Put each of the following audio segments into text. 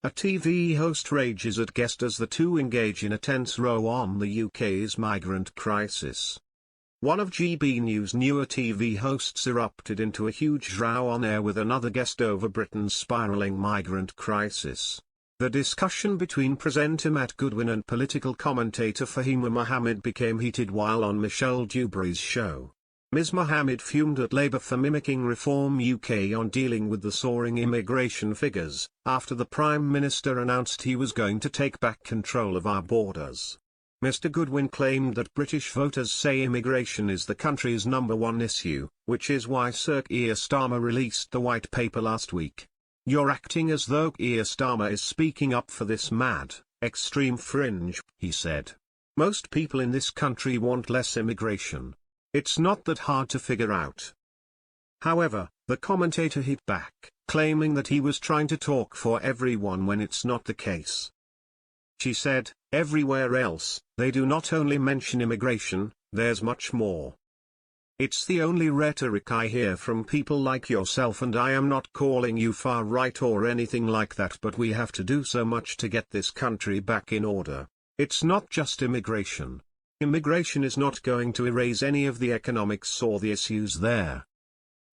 A TV host rages at guest as the two engage in a tense row on the UK's migrant crisis. One of GB News' newer TV hosts erupted into a huge row on air with another guest over Britain's spiralling migrant crisis. The discussion between presenter Matt Goodwin and political commentator Fahima Mohammed became heated while on Michelle Dewberry's show. Ms. Mohammed fumed at Labour for mimicking Reform UK on dealing with the soaring immigration figures, after the Prime Minister announced he was going to take back control of our borders. Mr. Goodwin claimed that British voters say immigration is the country's #1 issue, which is why Sir Keir Starmer released the white paper last week. "You're acting as though Keir Starmer is speaking up for this mad, extreme fringe," he said. "Most people in this country want less immigration. It's not that hard to figure out." However, the commentator hit back, claiming that he was trying to talk for everyone when it's not the case. She said, "Everywhere else, they do not only mention immigration, there's much more. It's the only rhetoric I hear from people like yourself, and I am not calling you far right or anything like that, but we have to do so much to get this country back in order. It's not just immigration. Immigration is not going to erase any of the economics or the issues there."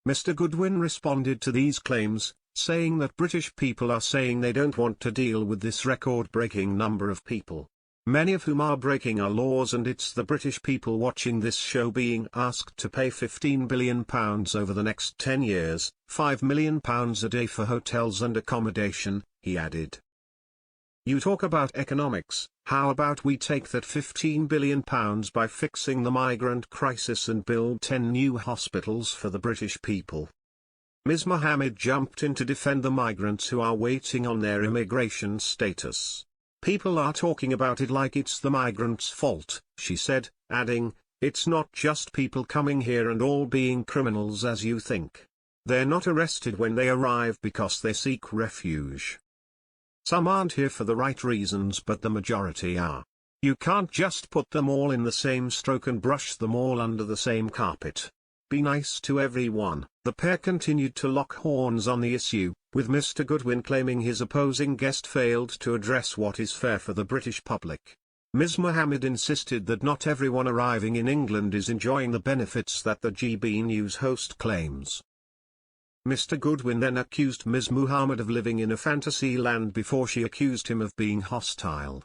Mr. Goodwin responded to these claims, saying that British people are saying they don't want to deal with this record-breaking number of people, many of whom are breaking our laws, and it's the British people watching this show being asked to pay £15 billion over the next 10 years, £5 million a day for hotels and accommodation, he added. "You talk about economics, how about we take that £15 billion by fixing the migrant crisis and build 10 new hospitals for the British people?" Ms. Mohammed jumped in to defend the migrants who are waiting on their immigration status. "People are talking about it like it's the migrants' fault," she said, adding, "It's not just people coming here and all being criminals as you think. They're not arrested when they arrive because they seek refuge. Some aren't here for the right reasons, but the majority are. You can't just put them all in the same stroke and brush them all under the same carpet. Be nice to everyone." The pair continued to lock horns on the issue, with Mr. Goodwin claiming his opposing guest failed to address what is fair for the British public. Ms. Mohammed insisted that not everyone arriving in England is enjoying the benefits that the GB News host claims. Mr. Goodwin then accused Ms. Mohammed of living in a fantasy land before she accused him of being hostile.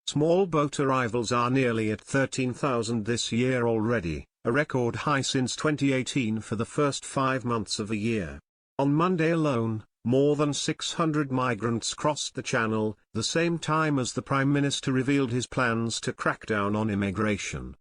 Small boat arrivals are nearly at 13,000 this year already, a record high since 2018 for the first 5 months of the year. On Monday alone, more than 600 migrants crossed the Channel, the same time as the Prime Minister revealed his plans to crack down on immigration.